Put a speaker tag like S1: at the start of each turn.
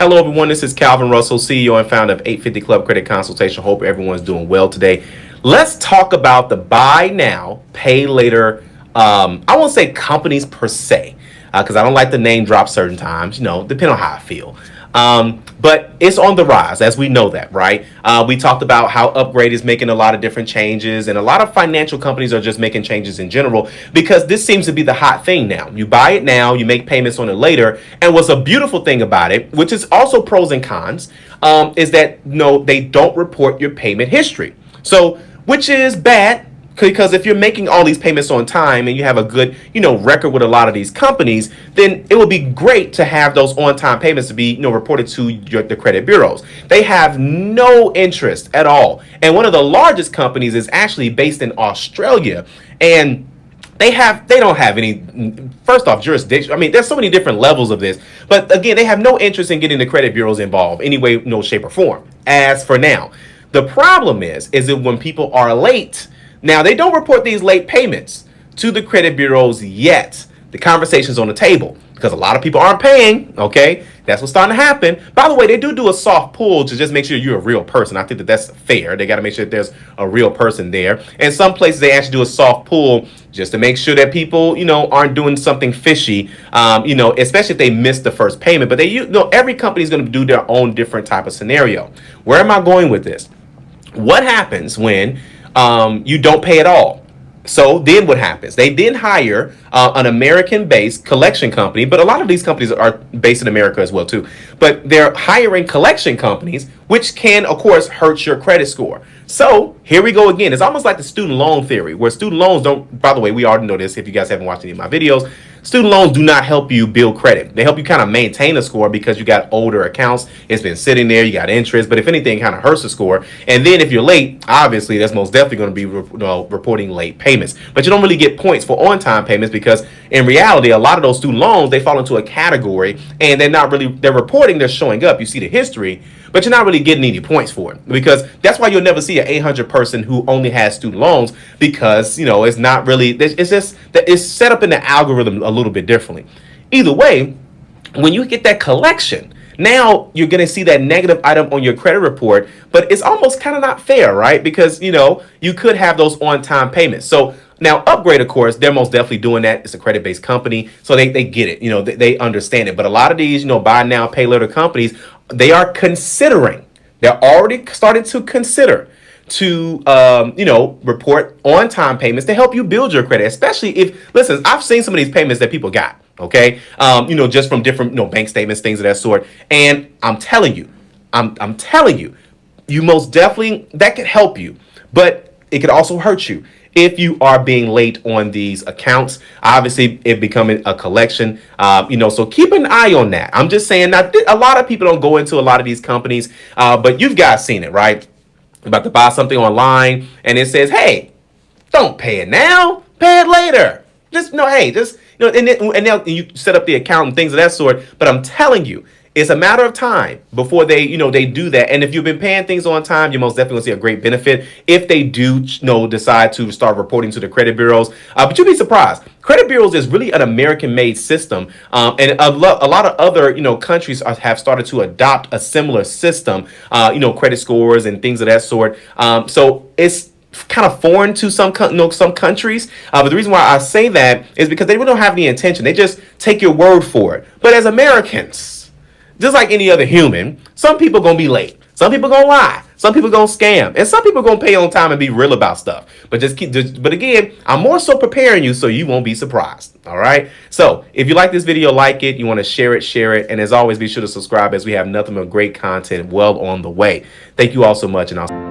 S1: Hello, everyone. This is Calvin Russell, CEO and founder of 850 Club Credit Consultation. Hope everyone's doing well today. Let's talk about the buy now, pay later. I won't say companies per se, because I don't like to name drop certain times, depending on how I feel. But it's on the rise, as we know that, right? We talked about how Upgrade is making a lot of different changes, and a lot of financial companies are just making changes in general because this seems to be the hot thing now. You buy it now, you make payments on it later, and what's a beautiful thing about it, which is also pros and cons, is that they don't report your payment history. So, which is bad. Because if you're making all these payments on time and you have a good, record with a lot of these companies, then it would be great to have those on-time payments to be, reported to the credit bureaus. They have no interest at all. And one of the largest companies is actually based in Australia, and they don't have any, first off, jurisdiction. I mean, there's so many different levels of this, but again, they have no interest in getting the credit bureaus involved any way, no shape or form. As for now, the problem is that when people are late. Now, they don't report these late payments to the credit bureaus yet. The conversation's on the table because a lot of people aren't paying, okay? That's what's starting to happen. By the way, they do a soft pull to just make sure you're a real person. I think that's fair. They got to make sure that there's a real person there. And some places, they actually do a soft pull just to make sure that people, aren't doing something fishy, especially if they missed the first payment. But every company is going to do their own different type of scenario. Where am I going with this? What happens when you don't pay at all? So then what happens? They then hire an American-based collection company, but a lot of these companies are based in America as well too. But they're hiring collection companies, which can, of course, hurt your credit score. So here we go again. It's almost like the student loan theory, where student loans don't, by the way, we already know this if you guys haven't watched any of my videos, student loans do not help you build credit. They help you kind of maintain a score because you got older accounts. It's been sitting there. You got interest. But if anything, it kind of hurts the score. And then if you're late, obviously, that's most definitely going to be reporting late payments. But you don't really get points for on-time payments because in reality, a lot of those student loans, they fall into a category and they're reporting, they're showing up. You see the history, but you're not really getting any points for it because that's why you'll never see an 800 person who only has student loans because, it's not really, it's just that it's set up in the algorithm a little bit differently. Either way, when you get that collection, now you're going to see that negative item on your credit report, but it's almost kind of not fair, right? Because, you could have those on-time payments. So now Upgrade, of course, they're most definitely doing that. It's a credit-based company, so they get it. They understand it. But a lot of these, buy now, pay later companies, they're already starting to consider to, report on-time payments to help you build your credit, especially if, listen, I've seen some of these payments that people got, okay? Just from different, bank statements, things of that sort. And I'm telling you, you most definitely, that could help you, but it could also hurt you if you are being late on these accounts. Obviously, it becoming a collection, so keep an eye on that. I'm just saying that a lot of people don't go into a lot of these companies, but you've guys seen it, right? You're about to buy something online and it says, hey, don't pay it now, pay it later. And then you set up the account and things of that sort. But I'm telling you, it's a matter of time before they do that. And if you've been paying things on time, you're most definitely going to see a great benefit if they do, decide to start reporting to the credit bureaus. But you'll be surprised. Credit bureaus is really an American-made system, and a lot of other, countries have started to adopt a similar system, credit scores and things of that sort. So it's kind of foreign to some countries, but the reason why I say that is because they really don't have any intention. They just take your word for it. But as Americans, just like any other human, some people gonna be late. Some people gonna lie. Some people gonna scam, and some people gonna pay on time and be real about stuff. But but again, I'm more so preparing you so you won't be surprised. All right. So if you like this video, like it. You want to share it, and as always, be sure to subscribe as we have nothing but great content well on the way. Thank you all so much, and I'll.